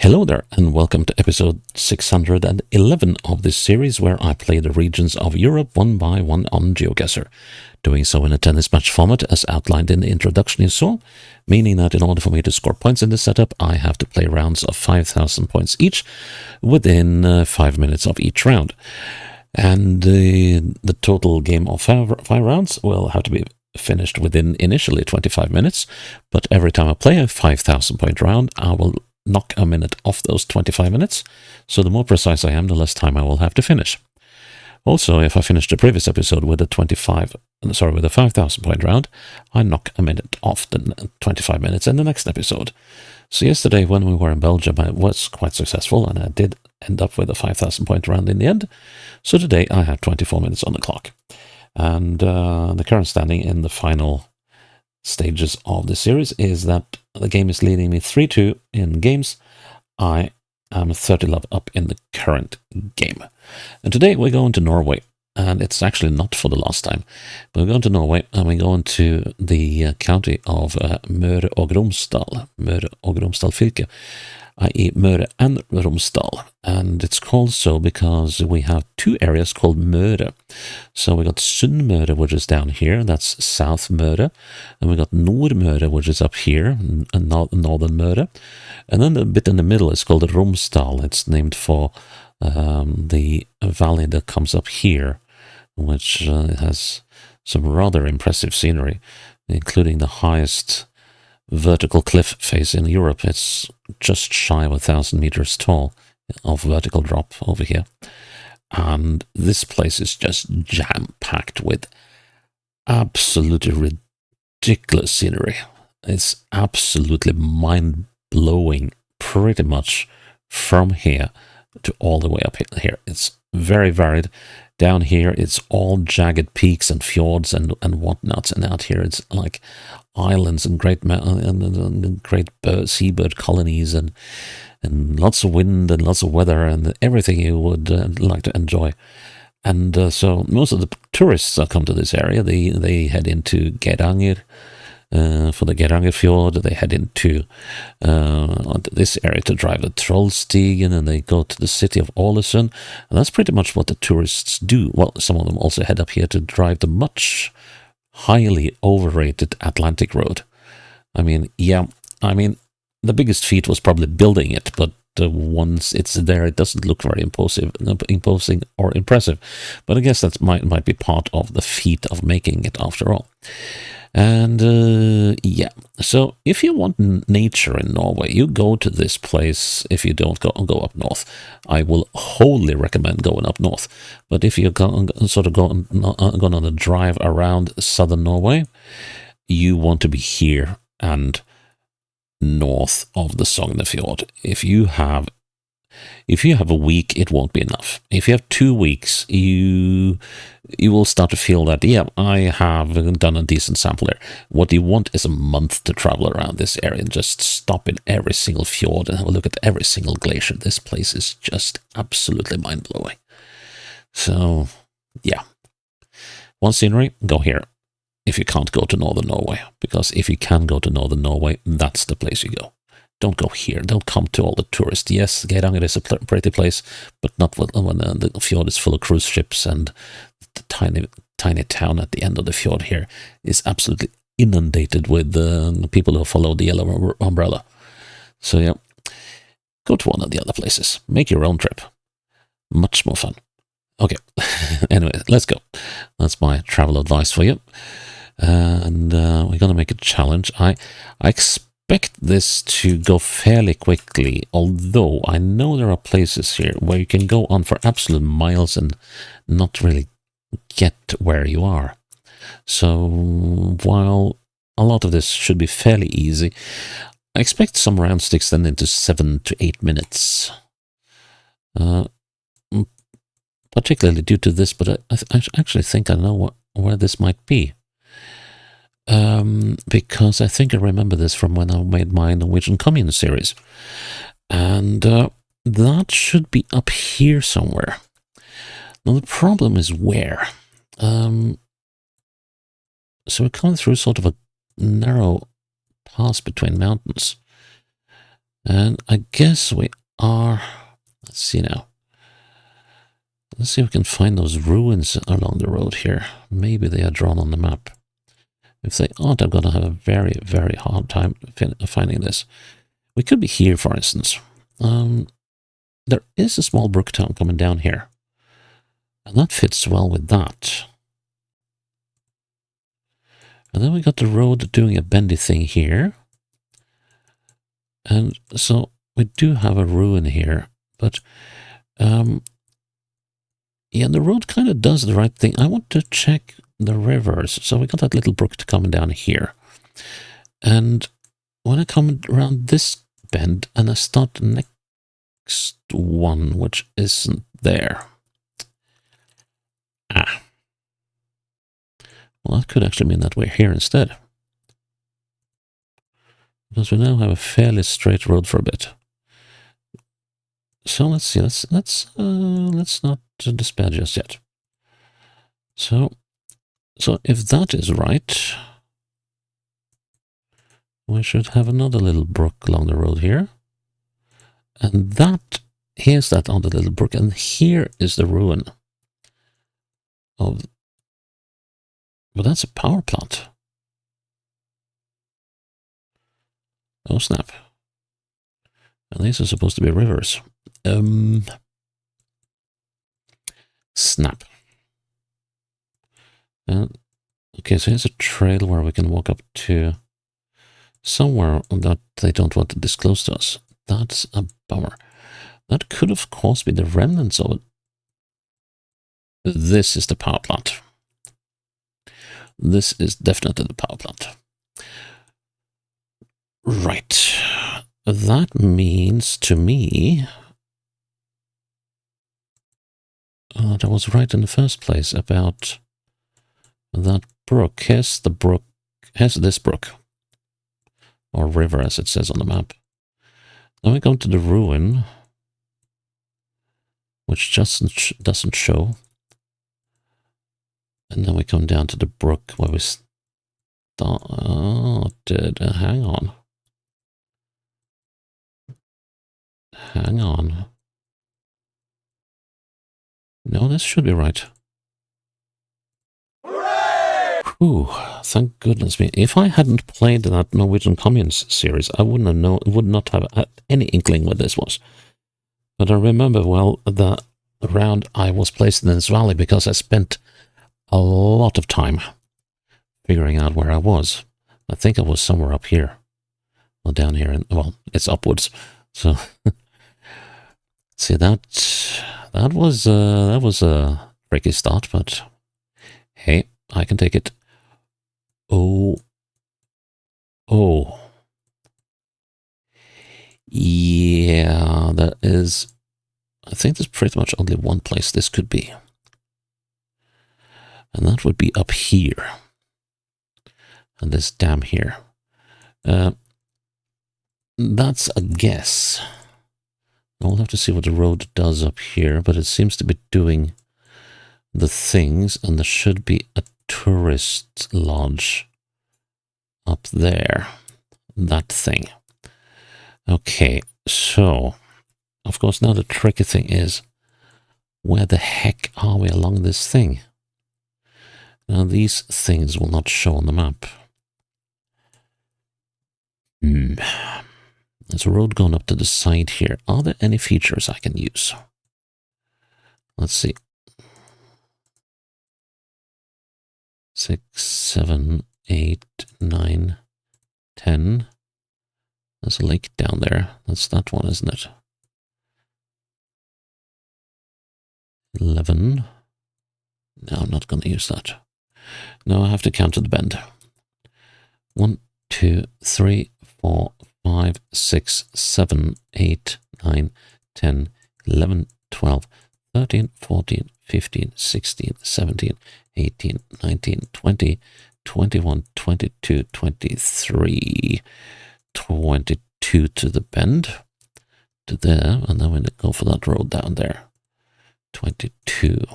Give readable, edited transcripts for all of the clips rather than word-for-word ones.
Hello there, and welcome to episode 611 of this series where I play the regions of Europe one by one on GeoGuessr, doing so in a tennis match format as outlined in the introduction you saw, meaning that in order for me to score points in this setup, I have to play rounds of 5,000 points each within 5 minutes of each round. And the total game of five rounds will have to be finished within initially 25 minutes, but every time I play a 5,000 point round, I will knock a minute off those 25 minutes, so the more precise I am, the less time I will have to finish. Also, if I finish the previous episode with a 5,000 point round, I knock a minute off the 25 minutes in the next episode. So yesterday when we were in Belgium, I was quite successful, and I did end up with a 5,000 point round in the end. So today I have 24 minutes on the clock. And the current standing in the final stages of the series is that the game is leading me 3-2 in games. I am 30 love up in the current game. And today we're going to Norway, and it's actually not for the last time. We're going to Norway, and we're going to the county of Møre og Romsdal fylke, i.e. Møre and Romsdal. And it's called so because we have two areas called Møre. So we got Sunnmøre, which is down here, that's South Møre. And we got Nordmøre, which is up here, Northern Møre. And then the bit in the middle is called Romsdal. It's named for the valley that comes up here, which has some rather impressive scenery, including the highest vertical cliff face in Europe. It's just shy of 1,000 meters tall of vertical drop over here. And this place is just jam-packed with absolutely ridiculous scenery. It's absolutely mind-blowing, pretty much from here to all the way up here. It's very varied. Down here, it's all jagged peaks and fjords and whatnots, and out here it's like islands and great seabird colonies and lots of wind and lots of weather and everything you would like to enjoy. And so most of the tourists that come to this area, they head into Geiranger. For the Geiranger fjord, they head into this area to drive the Trollstigen, and they go to the city of Ålesund, and that's pretty much what the tourists do. Well, some of them also head up here to drive the much highly overrated Atlantic Road. The biggest feat was probably building it, but once it's there, it doesn't look very imposing or impressive. But I guess that might be part of the feat of making it after all. And so if you want nature in Norway, you go to this place. If you don't go up north, I will wholly recommend going up north. But if you're going on a drive around southern Norway, you want to be here and north of the Sognefjord. If you have a week, it won't be enough. If you have 2 weeks, you will start to feel that, I have done a decent sample there. What you want is a month to travel around this area and just stop in every single fjord and have a look at every single glacier. This place is just absolutely mind-blowing. So, one scenery, go here. If you can't go to northern Norway, because if you can go to northern Norway, that's the place you go. Don't go here. Don't come to all the tourists. Yes, Geiranger is a pretty place, but not when the fjord is full of cruise ships, and the tiny town at the end of the fjord here is absolutely inundated with people who follow the yellow umbrella. So go to one of the other places. Make your own trip. Much more fun. Okay, anyway, let's go. That's my travel advice for you. And we're going to make a challenge. I expect this to go fairly quickly, although I know there are places here where you can go on for absolute miles and not really get where you are. So while a lot of this should be fairly easy, I expect some rounds to extend into 7 to 8 minutes. Particularly due to this, but I actually think I know where this might be. Because I think I remember this from when I made my Norwegian Commune series. And that should be up here somewhere. Now the problem is where. So we're coming through sort of a narrow pass between mountains. And I guess we are... Let's see now. Let's see if we can find those ruins along the road here. Maybe they are drawn on the map. If they aren't, I'm going to have a very, very hard time finding this. We could be here, for instance. There is a small brook town coming down here. And that fits well with that. And then we got the road doing a bendy thing here. And so we do have a ruin here. But, yeah, the road kind of does the right thing. I want to check the rivers. So we got that little brook coming down here. And when I come around this bend and I start the next one, which isn't there. Well, that could actually mean that we're here instead. Because we now have a fairly straight road for a bit. So let's see, let's not despair just yet. So if that is right, we should have another little brook along the road here. And here's that other little brook, and here is the ruin of... But that's a power plant. Oh, snap. And these are supposed to be rivers. Snap. Okay, so here's a trail where we can walk up to somewhere that they don't want to disclose to us. That's a bummer. That could, of course, be the remnants of it. This is the power plant. This is definitely the power plant. Right. That means to me that I was right in the first place about that brook. Here's the brook. Here's this brook. Or river, as it says on the map. Then we go to the ruin, which just doesn't show. And then we come down to the brook where we started. Hang on. Hang on. No, this should be right. Whew, thank goodness me. If I hadn't played that Norwegian Communes series, I would not have had any inkling what this was. But I remember well the round I was placed in this valley because I spent a lot of time figuring out where I was. I think I was somewhere up here. Or down here, and well, it's upwards. So see that was a tricky start, but hey, I can take it. Oh, yeah, that is. I think there's pretty much only one place this could be, and that would be up here, and this dam here. That's a guess. I'll have to see what the road does up here, but it seems to be doing the things, and there should be a tourist lodge up there. That thing. Okay, so, of course, now the tricky thing is, where the heck are we along this thing? Now, these things will not show on the map. There's a road going up to the side here. Are there any features I can use? Let's see. 6, 7, 8, 9, 10. There's a lake down there. That's that one, isn't it? 11. No, I'm not going to use that. No, I have to count to the bend. 1, 2, 3, 4, 5, 6, 7, 8, 9, 10, 11, 12, 13, 14, 15, 16, 17, 18, 19, 20, 21, 22, 23, 22 to the bend, to there, and then we go for that road down there. 22.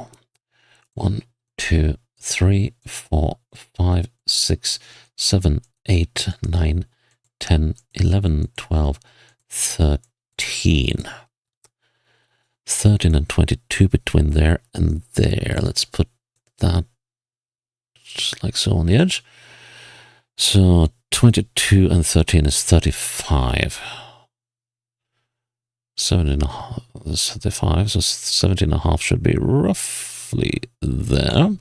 1, 2, 3, 4, 5, 6, 7, 8, 9, 10, 11, 12, 13. 13 and 22 between there and there. Let's put that just like so on the edge. So 22 and 13 is 35. 35, so 17 and a half should be roughly there.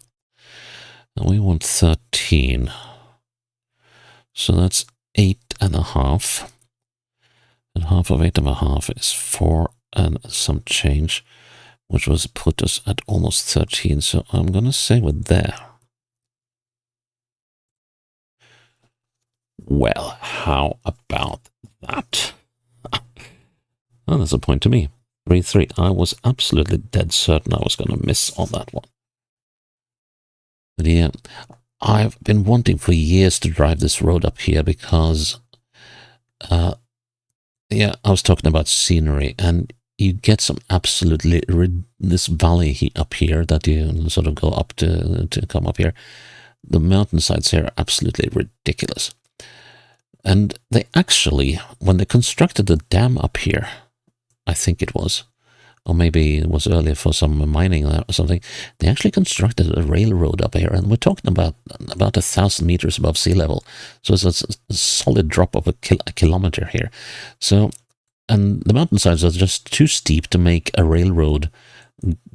And we want 13. So that's 8 and a half. And half of 8 and a half is 4 and some change, which was put us at almost 13. So I'm going to say we're there. Well, how about that? Oh, that's a point to me. 3-3. I was absolutely dead certain I was going to miss on that one. But yeah, I've been wanting for years to drive this road up here because, yeah, I was talking about scenery, and you get some absolutely, this valley up here that you sort of go up to come up here. The mountainsides here are absolutely ridiculous. And they actually, when they constructed the dam up here, I think it was, or maybe it was earlier for some mining or something, they actually constructed a railroad up here, and we're talking about 1,000 meters above sea level. So it's a solid drop of a kilometer here. So, and the mountainsides are just too steep to make a railroad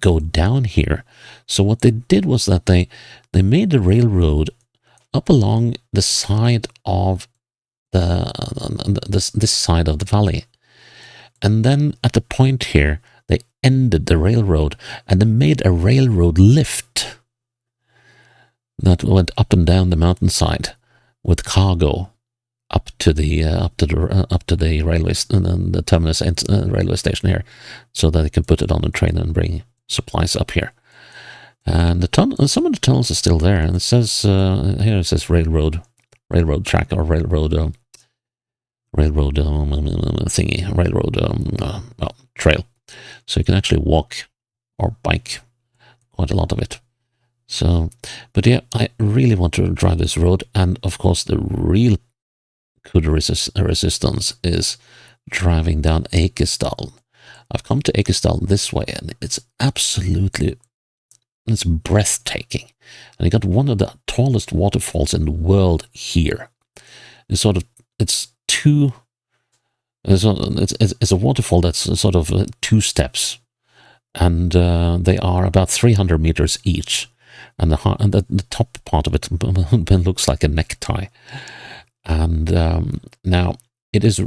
go down here. So what they did was that they made the railroad up along the side of this side of the valley. And then at the point here, they ended the railroad and they made a railroad lift that went up and down the mountainside with cargo up to the railway the terminus railway station here, so that they can put it on a train and bring supplies up here. And some of the tunnels are still there, and it says here it says railroad track or railroad trail. So you can actually walk or bike quite a lot of it. So, but yeah, I really want to drive this road, and of course the real coup de resistance is driving down Eikersdalen. I've come to Eikersdalen this way, and it's breathtaking. And you got one of the tallest waterfalls in the world here. It's a waterfall that's sort of 2 steps, and they are about 300 meters each, and the top part of it looks like a necktie. And now it is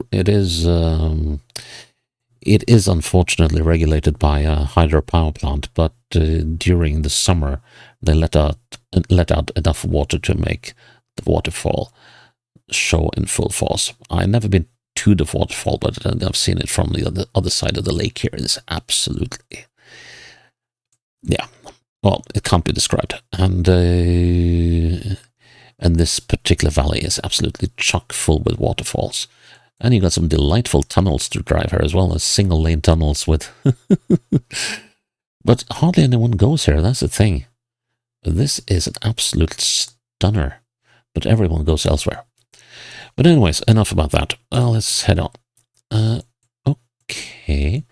unfortunately regulated by a hydropower plant, but during the summer they let out enough water to make the waterfall show in full force. I've never been to the waterfall, but I've seen it from the other side of the lake here. It's absolutely, yeah, well, it can't be described. And this particular valley is absolutely chock full with waterfalls. And you got some delightful tunnels to drive here as well as single lane tunnels with, but hardly anyone goes here. That's the thing. This is an absolute stunner, but everyone goes elsewhere. But anyways, enough about that. Well, let's head on. Okay,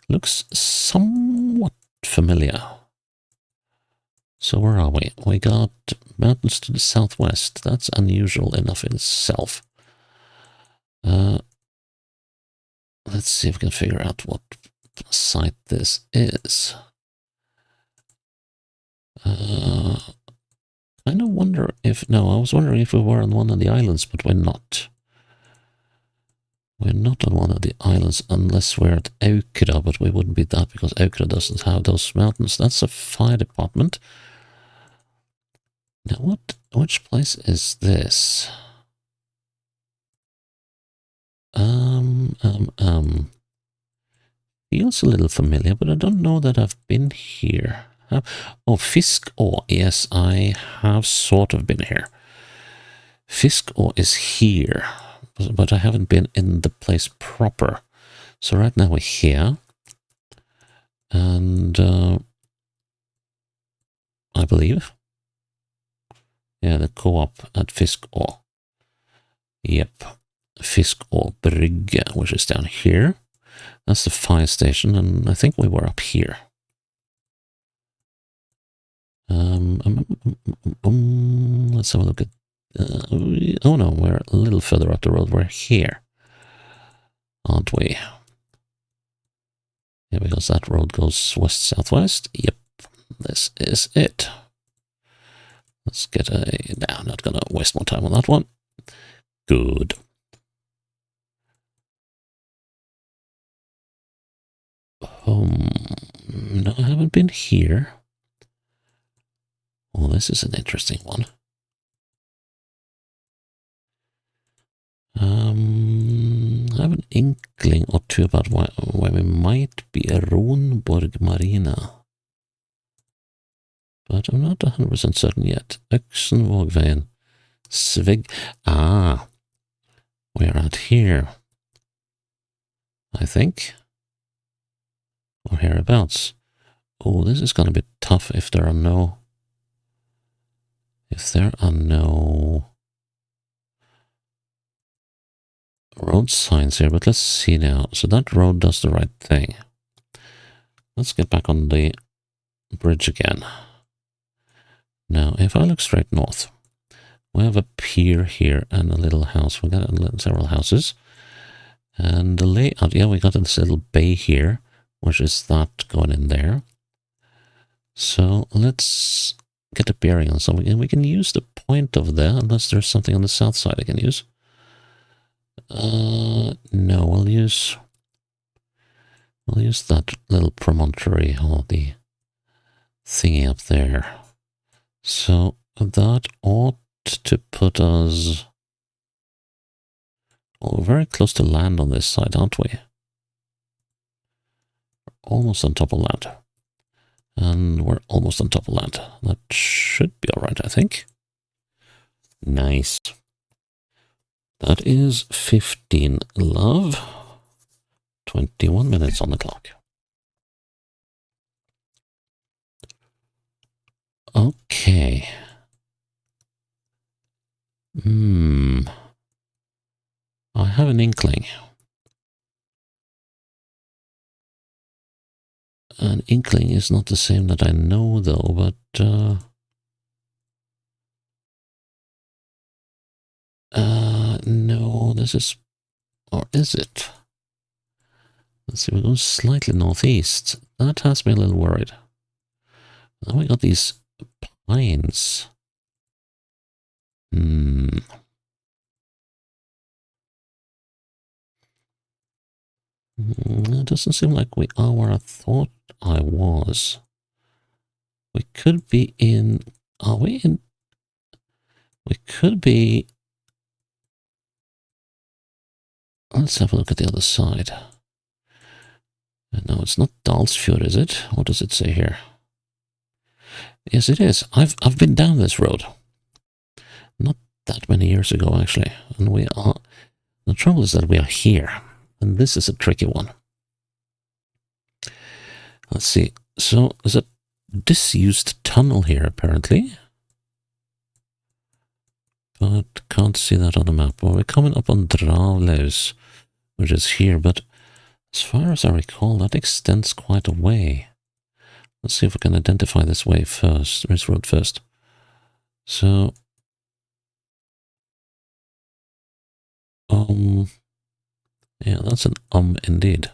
looks somewhat familiar. So where are we? We got mountains to the southwest. That's unusual enough in itself. Let's see if we can figure out what site this is. I don't wonder if... No, I was wondering if we were on one of the islands, but we're not. We're not on one of the islands unless we're at Aukra, but we wouldn't be that because Aukra doesn't have those mountains. That's a fire department. Now, which place is this? Feels a little familiar, but I don't know that I've been here. Oh, Fiskå. Yes, I have sort of been here. Fiskå is here, but I haven't been in the place proper. So right now we're here. And I believe. Yeah, the co-op at Fiskå. Yep. Fisk og Brygge, which is down here. That's the fire station, and I think we were up here. Let's have a look at... oh no, we're a little further up the road. We're here, aren't we? Yeah, because that road goes west-southwest. Yep, this is it. Let's get a... No, I'm not gonna waste more time on that one. Good. No, I haven't been here. Oh, this is an interesting one. I have an inkling or two about where we might be a Ronborg Marina. But I'm not 100% certain yet. Øksenvågveien. Sveg... Ah, we're out here, I think. Or hereabouts. Oh, this is gonna be tough if there are no... road signs here, but let's see now. So that road does the right thing. Let's get back on the bridge again. Now, if I look straight north, we have a pier here and a little house. We got several houses. And the layout, yeah, we got this little bay here, which is that going in there. So let's get a bearing on something, and we can use the point over there, unless there's something on the south side I can use. No, we'll use that little promontory or the thingy up there. So that ought to put us very close to land on this side, aren't we? We're almost on top of land. And we're almost on top of land. That should be alright, I think. Nice. That is 15 love. 21 minutes on the clock. Okay. I have an inkling. An inkling is not the same that I know, though, but... no, this is... Or is it? Let's see, we're going slightly northeast. That has me a little worried. Now we got these pines. It doesn't seem like we are where I thought I was. We could be in... Are we in... We could be... Let's have a look at the other side. No, it's not Dalsfjord, is it? What does it say here? Yes, it is. I've been down this road. Not that many years ago, actually. And we are... The trouble is that we are here. And this is a tricky one. Let's see. So, there's a disused tunnel here, apparently. But can't see that on the map. Well, we're coming up on Dravlaus, which is here, but as far as I recall, that extends quite a way. Let's see if we can identify this way first, this road first. So, yeah, that's an indeed.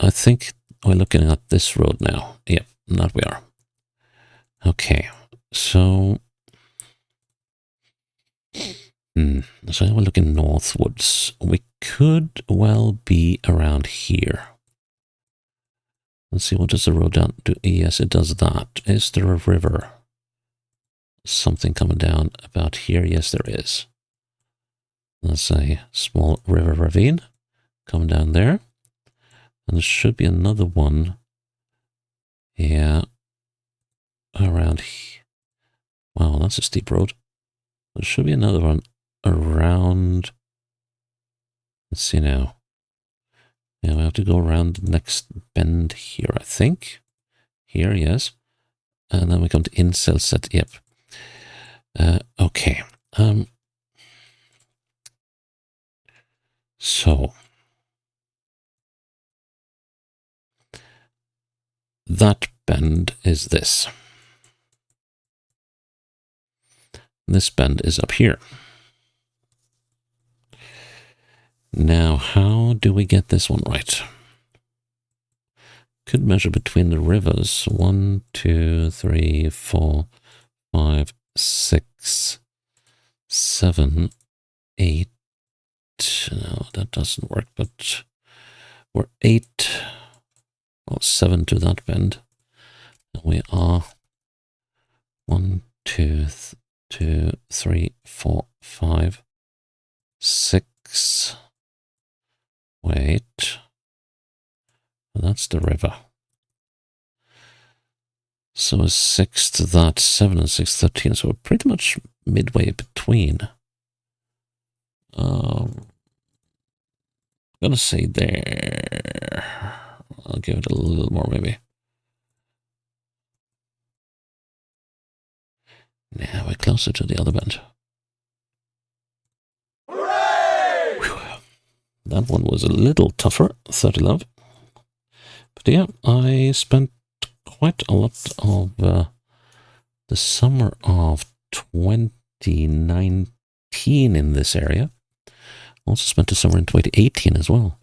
I think we're looking at this road now. Yep, that we are. Okay, so... So we're looking northwards. We could well be around here. Let's see, what does the road down do? Yes, it does that. Is there a river? Something coming down about here? Yes, there is. That's a small river ravine coming down there. And there should be another one. Yeah. Around here. Wow, that's a steep road. There should be another one around. Let's see now. Yeah, we have to go around the next bend here, I think. Here, yes. And then we come to Inselset. Yep. Okay. So that bend is this. This bend is up here. Now, how do we get this one right? Could measure between the rivers. 1, 2, 3, 4, 5, 6, 7, 8. No, that doesn't work, but we're 8, well, 7 to that bend. And we are 1, 2, 3, 4, 5, 6. Wait. That's the river. So a 6 to that, 7 and 6, 13. So we're pretty much midway between. I'm gonna say there. I'll give it a little more, maybe. Now we're closer to the other bend. Hooray! That one was a little tougher, 30 love. But yeah, I spent quite a lot of the summer of 2019 in this area. Also spent the summer in 2018 as well,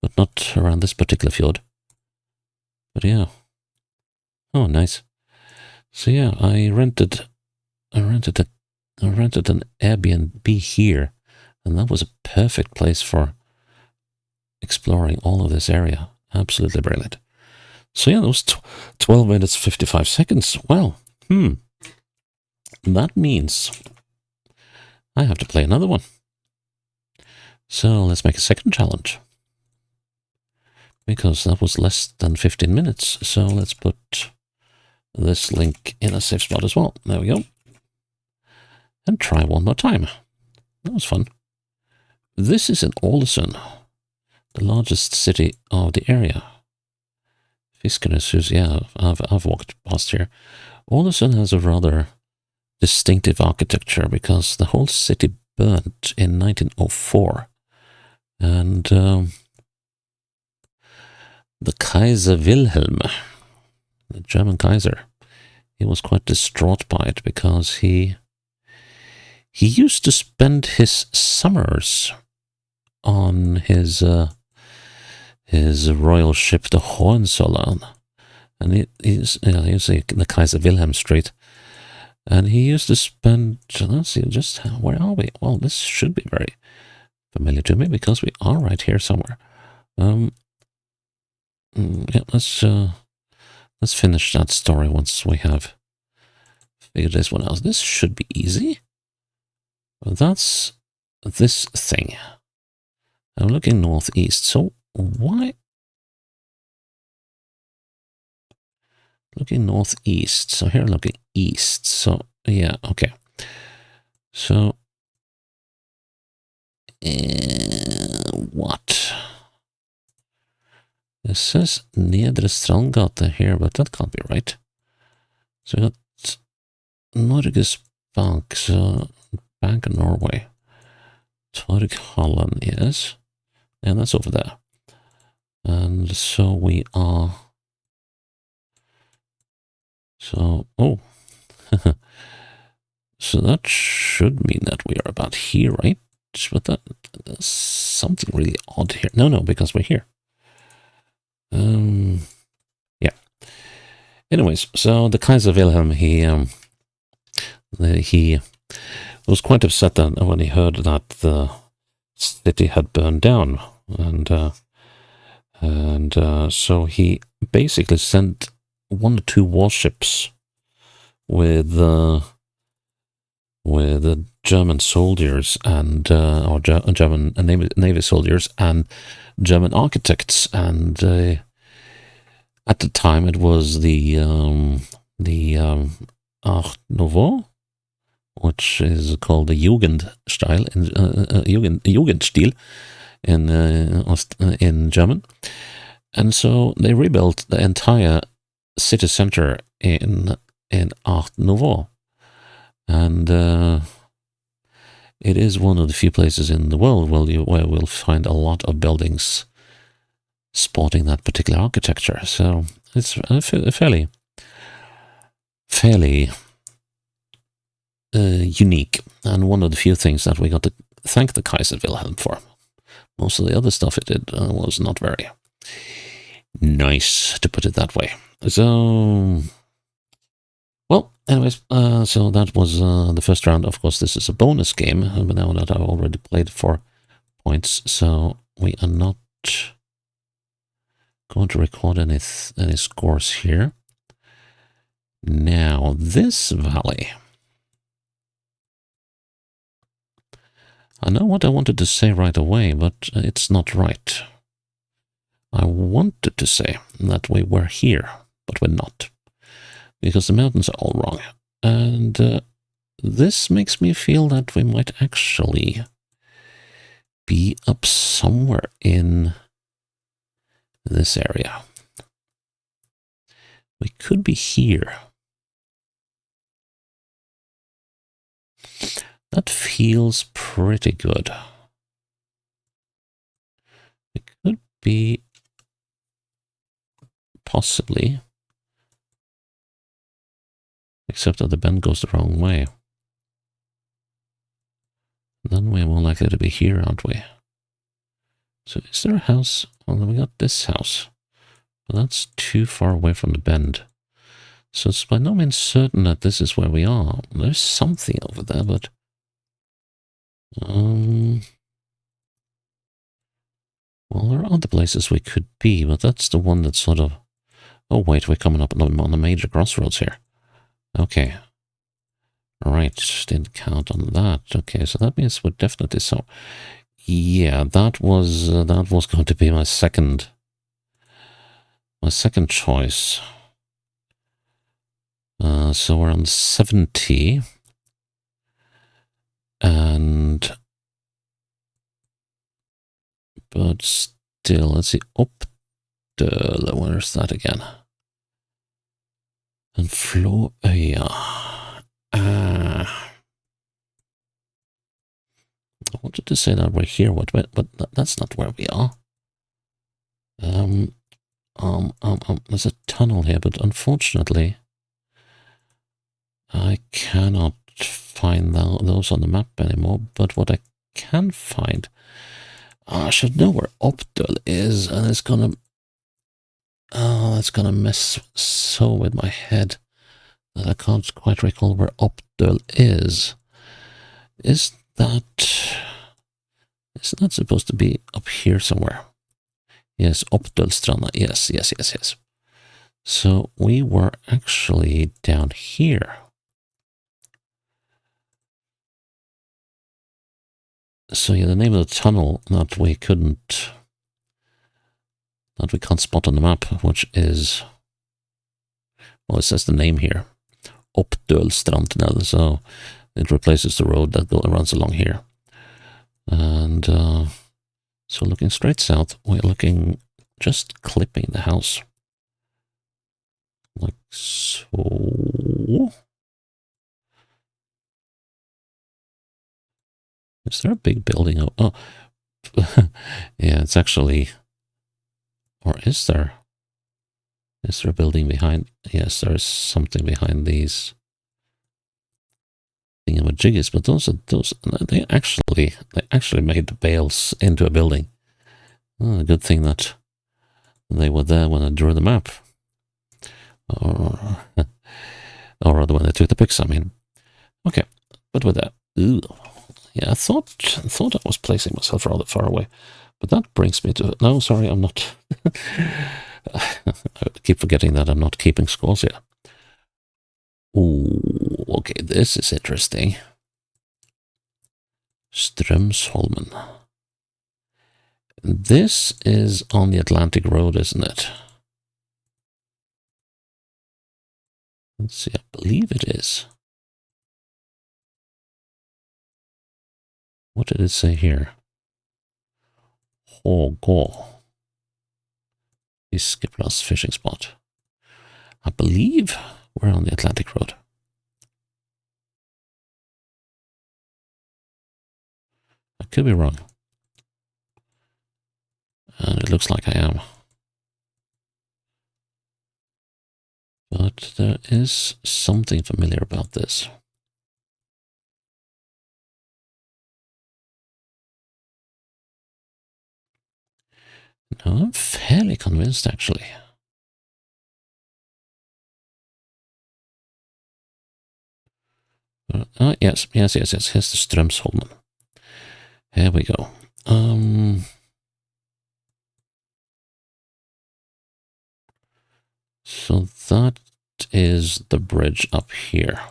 but not around this particular fjord. But yeah. Oh, nice. So yeah, I rented an Airbnb here, and that was a perfect place for exploring all of this area. Absolutely brilliant. So yeah, that was 12 minutes, 55 seconds. Well, that means I have to play another one. So let's make a second challenge. Because that was less than 15 minutes. So let's put this link in a safe spot as well. There we go. And try one more time. That was fun. This is in Ålesund, the largest city of the area. Fiskernes, yeah, I've walked past here. Ålesund has a rather distinctive architecture because the whole city burnt in 1904. And the Kaiser Wilhelm, the German Kaiser, he was quite distraught by it because he used to spend his summers on his royal ship, the Hohenzollern, and he's the Kaiser Wilhelm Street, and he used to spend. Let's see, just where are we? Well, this should be very familiar to me because we are right here somewhere. Yeah, let's finish that story once we have figured this one out. This should be easy. That's this thing. I'm looking northeast, so why? Looking northeast, so here I'm looking east, so yeah, okay. So, what? This says Nedre Strandgate here, but that can't be right. So we got Norges Bank, so Bank of Norway. Torghallen, yes. And that's over there. And so we are... So, oh. So that should mean that we are about here, right? But that's something really odd here. No, because we're here. Yeah. Anyways, so the Kaiser Wilhelm, he was quite upset when he heard that the city had burned down, and so he basically sent 1 or 2 warships with German soldiers and or German Navy soldiers and German architects, and at the time it was the Art Nouveau, which is called the Jugendstil in German, and so they rebuilt the entire city center in Art Nouveau, and it is one of the few places in the world where we'll find a lot of buildings sporting that particular architecture. So it's fairly unique, and one of the few things that we got to thank the Kaiser Wilhelm for. Most of the other stuff it did was not very nice, to put it that way. So, well, anyways, so that was the first round. Of course, this is a bonus game, but now that I've already played 4 points, so we are not going to record any scores here. Now, this valley. I know what I wanted to say right away, but it's not right. I wanted to say that we were here, but we're not, because the mountains are all wrong. And this makes me feel that we might actually be up somewhere in this area. We could be here. That feels pretty good. We could be possibly, except that the bend goes the wrong way. Then we're more likely to be here, aren't we? So is there a house? Well, then we got this house. But that's too far away from the bend. So it's by no means certain that this is where we are. There's something over there, but... well, there are other places we could be, but that's the one that's sort of... Oh, wait, we're coming up on a major crossroads here. Okay. Right, didn't count on that. Okay, so that means we're definitely so... Yeah, that was going to be my second choice. So we're on 70. And... But still, let's see, where's that again? And Florøya. I wanted to say that we're here, but that's not where we are. There's a tunnel here, but unfortunately, I cannot find those on the map anymore. But what I can find, I should know where Oppdal is, and it's gonna mess so with my head that I can't quite recall where Oppdal is. Isn't that supposed to be up here somewhere? Yes, Oppdalstranda. Yes. So we were actually down here. So yeah, the name of the tunnel that we can't spot on the map, which is, well, it says the name here, Oppdalstrandtunnel. So it replaces the road that runs along here. And so looking straight south, we're looking, just clipping the house. Like so. Is there a big building? Oh. Yeah, it's actually, or is there? Is there a building behind? Yes, there is something behind these thingamajiggies, but they actually made the bales into a building. Oh, a good thing that they were there when I drew the map. Or rather when they took the pics, I mean. Okay, but with that, ooh. Yeah, I thought I was placing myself rather far away, but that brings me to... No, sorry, I'm not. I keep forgetting that I'm not keeping scores here. Ooh, okay, this is interesting. Strömsholmen. This is on the Atlantic Road, isn't it? Let's see, I believe it is. What did it say here? Hågå. Fiskeplass fishing spot. I believe we're on the Atlantic Road. I could be wrong. And it looks like I am. But there is something familiar about this. No, I'm fairly convinced, actually. Yes. Here's the Strömsholmen. Here we go. So that is the bridge up here.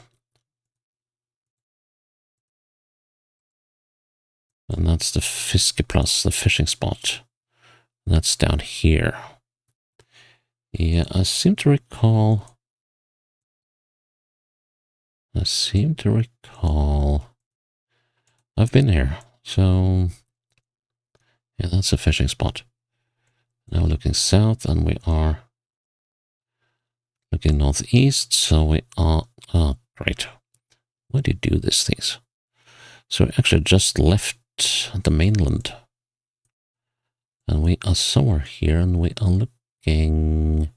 And that's the Fiskeplass, the fishing spot. And that's down here. Yeah, I seem to recall... I've been here, so... Yeah, that's a fishing spot. Now looking south, and we are looking northeast, so we are... Oh, great. Why do you do these things? So we actually just left the mainland. And we are somewhere here, and we are looking...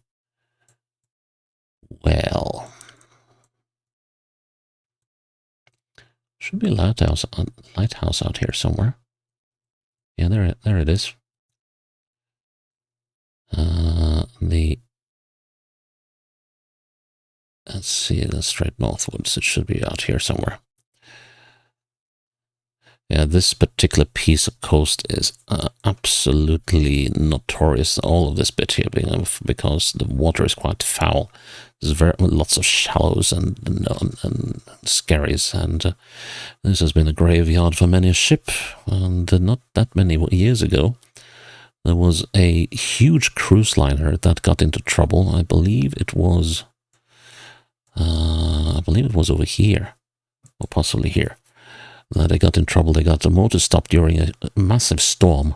Well... Should be a lighthouse out here somewhere. Yeah, there it is. Let's see, the straight northwards. It should be out here somewhere. Yeah, this particular piece of coast is absolutely notorious. All of this bit here, because the water is quite foul. There's lots of shallows and skerries, and this has been a graveyard for many a ship. And not that many years ago, there was a huge cruise liner that got into trouble. I believe it was over here, or possibly here. They got in trouble. They got the motor stopped during a massive storm,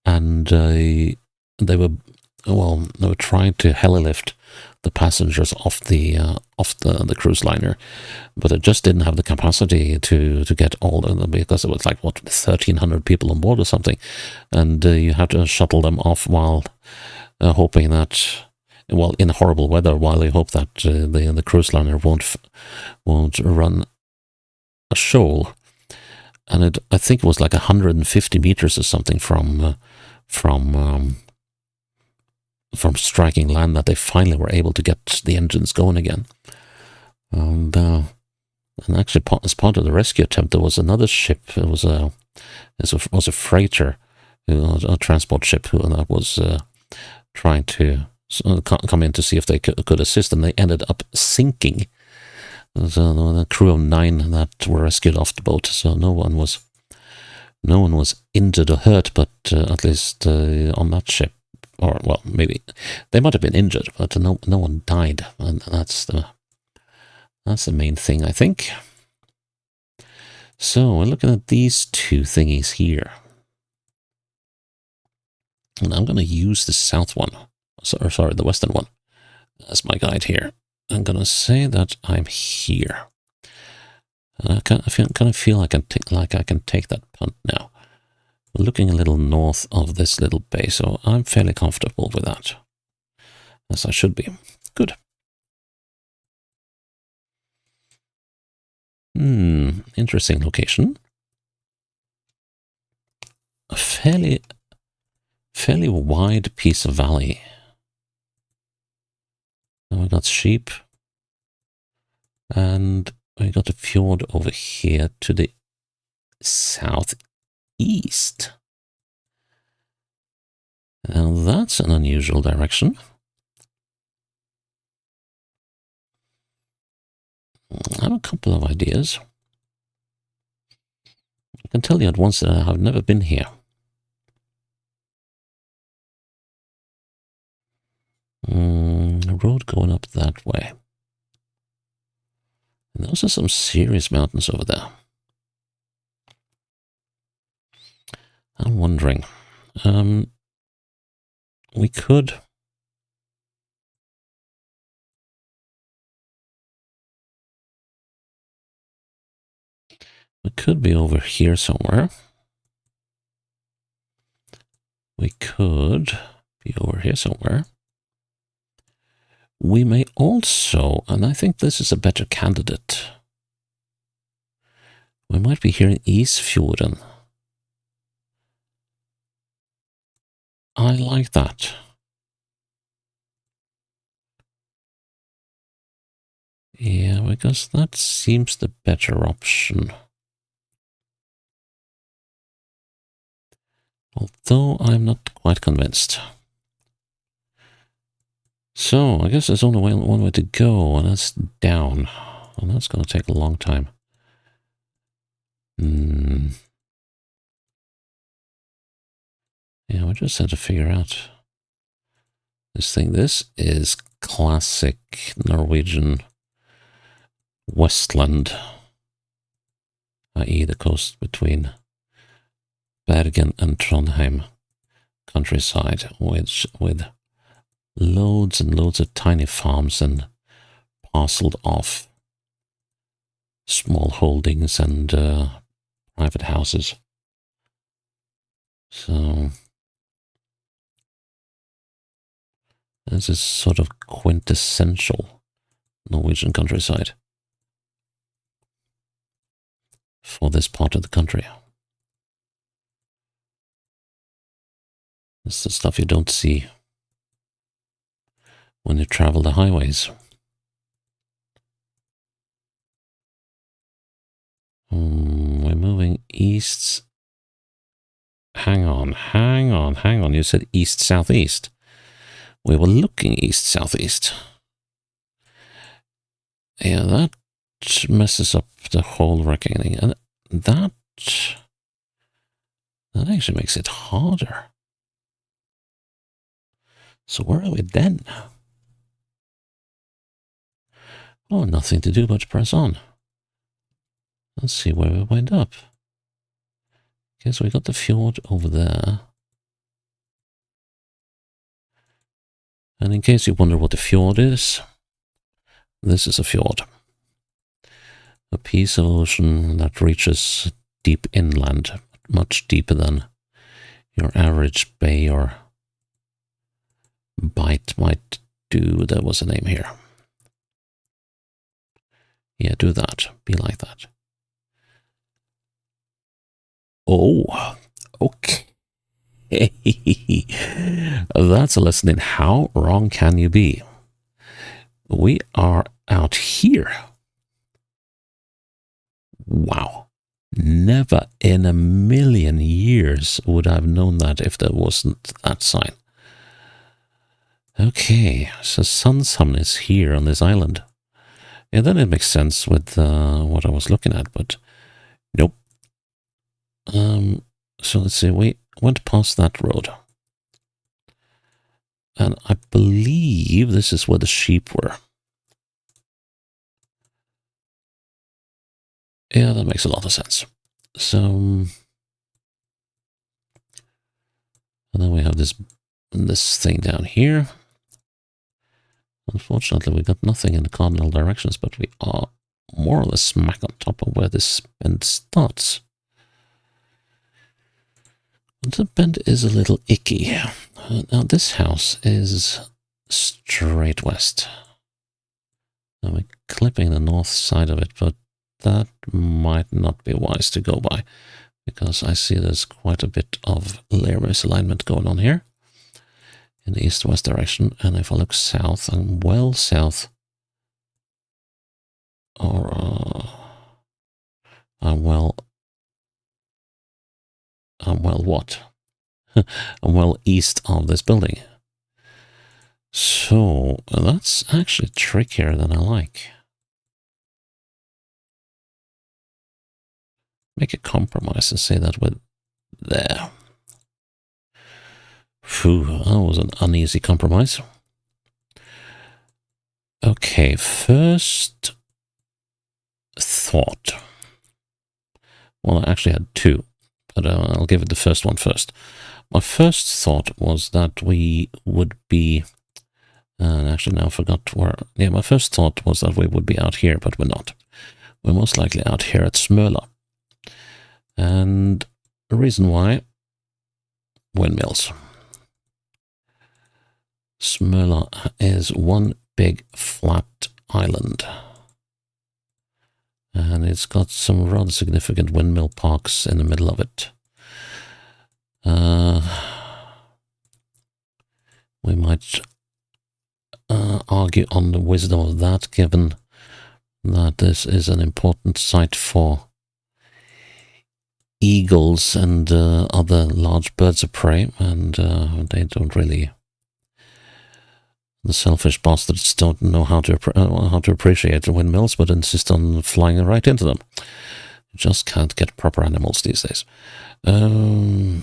and they were trying to heli-lift the passengers off the cruise liner, but it just didn't have the capacity to get all of them, because it was like 1,300 people on board or something, and you had to shuttle them off while hoping that. Well, in horrible weather, while they hope that the cruise liner won't run a shoal. And I think it was like 150 meters or something from striking land that they finally were able to get the engines going again. And actually, as part of the rescue attempt, there was another ship. It was a freighter, a transport ship, that was trying to come in to see if they could assist, and they ended up sinking. So the crew of 9 that were rescued off the boat, so no one was injured or hurt, but at least on that ship, or well, maybe they might have been injured, but no one died, and that's the main thing, I think. So we're looking at these two thingies here, and I'm going to use the south one, sorry, the western one, as my guide here. I'm going to say that I'm here. I kind of feel like I can take that punt now. We're looking a little north of this little bay, so I'm fairly comfortable with that, as I should be. Good. Interesting location. A fairly wide piece of valley. And we got sheep, and we got a fjord over here to the southeast. Now that's an unusual direction. I have a couple of ideas. I can tell you at once that I have never been here. A road going up that way. And those are some serious mountains over there. I'm wondering, we could be over here somewhere. We could be over here somewhere. We may also, and I think this is a better candidate, we might be here in Isfjorden. I like that. Yeah, because that seems the better option. Although I'm not quite convinced. So, I guess there's only one way to go, and that's down. And that's going to take a long time. Yeah, we just had to figure out this thing. This is classic Norwegian Westland, i.e. the coast between Bergen and Trondheim countryside, with loads and loads of tiny farms and parceled off small holdings and private houses. So this is sort of quintessential Norwegian countryside for this part of the country. It's the stuff you don't see when you travel the highways. We're moving east. Hang on. You said east-southeast. We were looking east-southeast. Yeah, that messes up the whole reckoning. And that actually makes it harder. So where are we then? Oh, nothing to do but to press on. Let's see where we wind up. Okay, so we got the fjord over there. And in case you wonder what the fjord is, this is a fjord. A piece of ocean that reaches deep inland, much deeper than your average bay or bight might do. There was a name here. Yeah, do that. Be like that. Oh, okay. That's a lesson in how wrong can you be. We are out here. Wow. Never in a million years would I have known that if there wasn't that sign. Okay, so Sunsham is here on this island. Yeah, then it makes sense with what I was looking at, but nope. So let's see, we went past that road. And I believe this is where the sheep were. Yeah, that makes a lot of sense. So, and then we have this thing down here. Unfortunately, we got nothing in the cardinal directions, but we are more or less smack on top of where this bend starts. The bend is a little icky. Now this house is straight west. Now we're clipping the north side of it, but that might not be wise to go by, because I see there's quite a bit of layer misalignment going on here in the east-west direction, and if I look south, I'm well south, or I'm well what? I'm well east of this building. So that's actually trickier than I like. Make a compromise and say that we're there. Phew, that was an uneasy compromise. Okay, first thought. Well, I actually had two, but I'll give it the first one first. My first thought was that we would be, and actually now I forgot where, yeah, my first thought was that we would be out here, but we're not. We're most likely out here at Smøla. And the reason why, windmills. Smøla is one big flat island. And it's got some rather significant windmill parks in the middle of it. We might argue on the wisdom of that, given that this is an important site for eagles and other large birds of prey, and they don't really... The selfish bastards don't know how to appreciate the windmills, but insist on flying right into them. You just can't get proper animals these days. I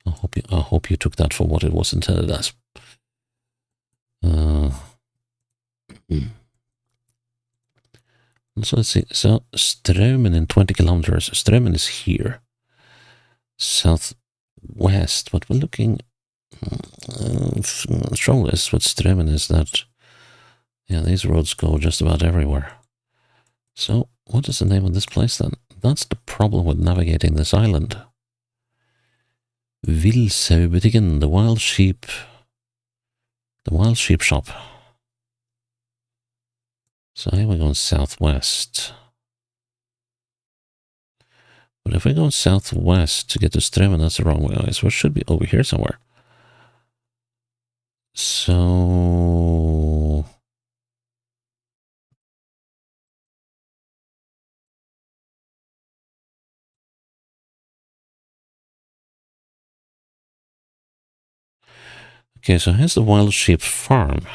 hope you took that for what it was intended as. So let's see. So Strømmen in 20 kilometers. Strømmen is here, southwest. But we're looking. Strongest with Strømmen is that, yeah, these roads go just about everywhere. So what is the name of this place then? That's the problem with navigating this island. Villsaubutikken, the wild sheep shop. So here we're going southwest. But if we go southwest to get to Strømmen, that's the wrong way. So it should be over here somewhere. So... Okay, so here's the wild sheep farm.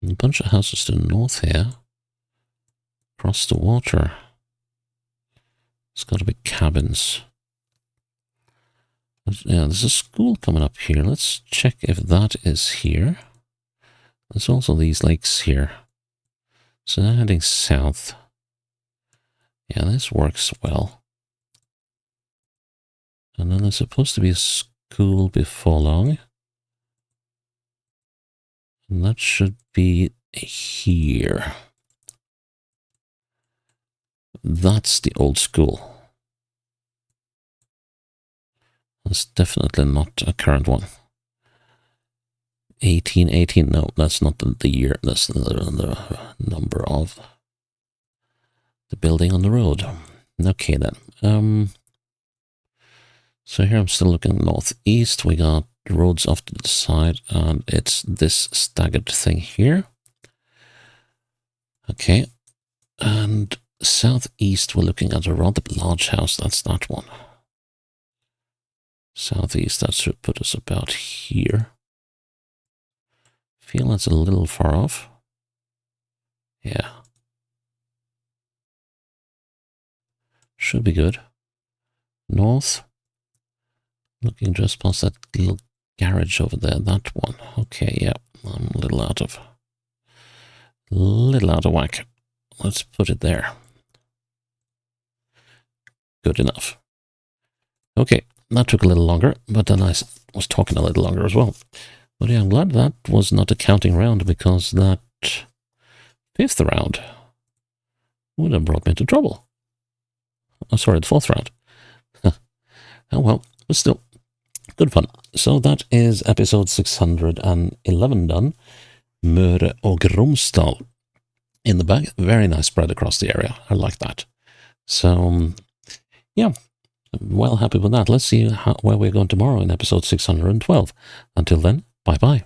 A bunch of houses to the north here. Across the water. It's got to be cabins. Yeah, there's a school coming up here. Let's check if that is here. There's also these lakes here. So they're heading south. Yeah, this works well. And then there's supposed to be a school before long. And that should be here. That's the old school. That's definitely not a current one. 1818, no, that's not the year, that's the number of the building on the road. Okay then. So here I'm still looking northeast. We got roads off to the side, and it's this staggered thing here. Okay, and southeast we're looking at a rather large house. That's that one. Southeast, that should put us about here. Feel that's a little far off. Yeah. Should be good. North. Looking just past that little garage over there. That one. Okay, yeah. I'm a little out of whack. Let's put it there. Good enough. Okay, that took a little longer, but then I was talking a little longer as well. But yeah, I'm glad that was not a counting round, because that fifth round would have brought me into trouble. Oh, sorry, the fourth round. Oh well, but still, good fun. So that is episode 611 done. Møre og Romsdal in the bag. Very nice spread across the area. I like that. So, yeah, well happy with that. Let's see where we're going tomorrow in episode 612. Until then, bye-bye.